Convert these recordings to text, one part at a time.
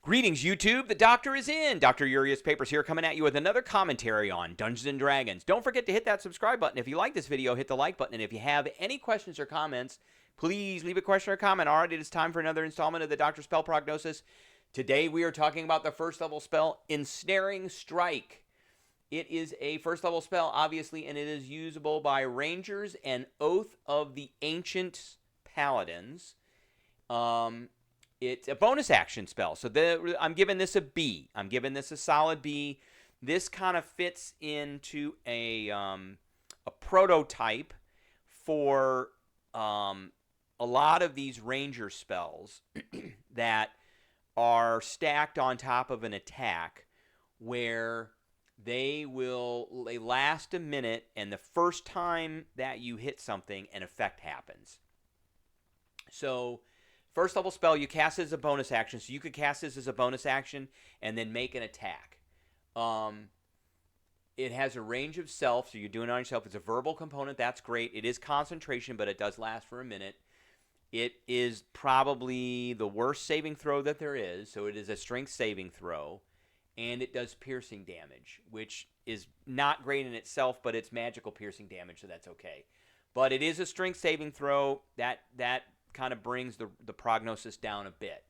Greetings, YouTube. The Doctor is in. Dr. Urias Papers here, coming at you with another commentary on Dungeons & Dragons. Don't forget to hit that subscribe button. If you like this video, hit the like button. And if you have any questions or comments, please leave a question or comment. All right, it is time for another installment of the Doctor Spell Prognosis. Today, we are talking about the first level spell, Ensnaring Strike. It is a first level spell, obviously, and it is usable by Rangers and Oath of the Ancient Paladins. It's a bonus action spell, so I'm giving this a B. I'm giving this a solid B. This kind of fits into a prototype for a lot of these ranger spells that are stacked on top of an attack where they last a minute, and the first time that you hit something, an effect happens. So first level spell, you cast it as a bonus action, so you could cast this as a bonus action and then make an attack. It has a range of self, so you're doing it on yourself. It's a verbal component. That's great. It is concentration, but it does last for a minute. It is probably the worst saving throw that there is, so it is a strength saving throw, and it does piercing damage, which is not great in itself, but it's magical piercing damage, so that's okay. But it is a strength saving throw. That kind of brings the prognosis down a bit.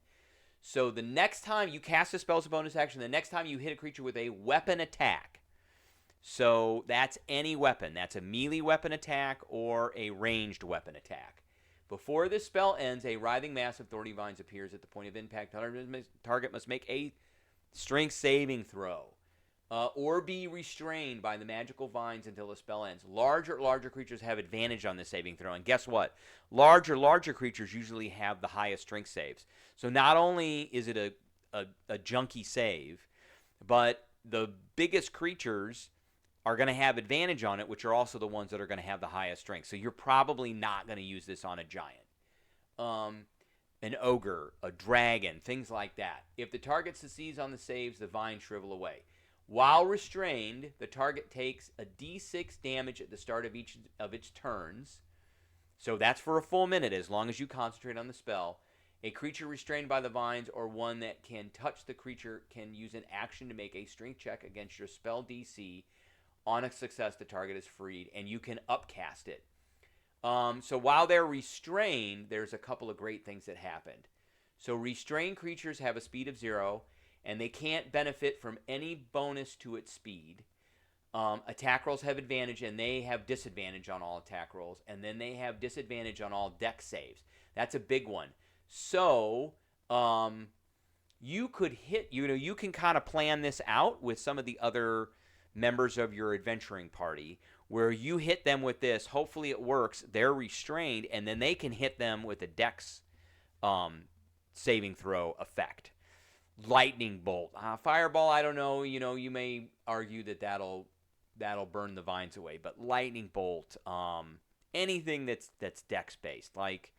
So the next time you cast a spell as a bonus action, the next time you hit a creature with a weapon attack, so that's any weapon. That's a melee weapon attack or a ranged weapon attack. Before this spell ends, a writhing mass of thorny vines appears at the point of impact. Target must make a strength saving throw. Or be restrained by the magical vines until the spell ends. Larger creatures have advantage on the saving throw. And guess what? Larger creatures usually have the highest strength saves. So not only is it a junky save, but the biggest creatures are going to have advantage on it, which are also the ones that are going to have the highest strength. So you're probably not going to use this on a giant. An ogre, a dragon, things like that. If the target succeeds on the saves, the vines shrivel away. While restrained, the target takes a d6 damage at the start of each of its turns. So that's for a full minute, as long as you concentrate on the spell. A creature restrained by the vines or one that can touch the creature can use an action to make a strength check against your spell DC. On a success, the target is freed, and you can upcast it. So while they're restrained, there's a couple of great things that happened. So restrained creatures have a speed of 0, and they can't benefit from any bonus to its speed. Attack rolls have advantage, and they have disadvantage on all attack rolls, and then they have disadvantage on all dex saves. That's a big one. So you could you can kind of plan this out with some of the other members of your adventuring party, where you hit them with this. Hopefully it works. They're restrained, and then they can hit them with a dex saving throw effect. Lightning bolt, fireball. I don't know. You may argue that that'll burn the vines away. But lightning bolt, anything that's dex based, like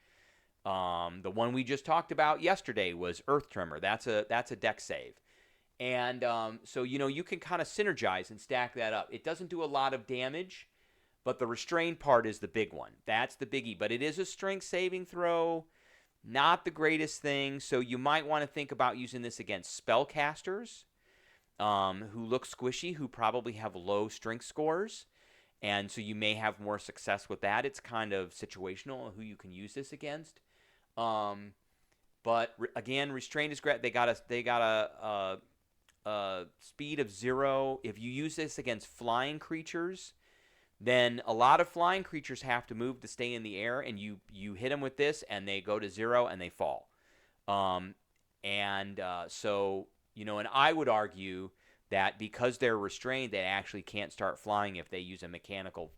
the one we just talked about yesterday was Earth Tremor. That's a dex save, and so you can kind of synergize and stack that up. It doesn't do a lot of damage, but the restrained part is the big one. That's the biggie. But it is a strength saving throw. Not the greatest thing, so you might want to think about using this against spellcasters who look squishy, who probably have low strength scores, and so you may have more success with that. It's kind of situational who you can use this against. But again, restraint is great. They got a speed of 0. If you use this against flying creatures, then a lot of flying creatures have to move to stay in the air, and you hit them with this, and they go to 0, and they fall. So, and I would argue that because they're restrained, they actually can't start flying if they use a mechanical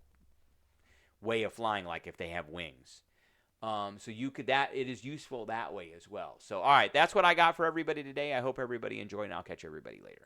way of flying, like if they have wings. So it is useful that way as well. So, all right, that's what I got for everybody today. I hope everybody enjoyed, and I'll catch everybody later.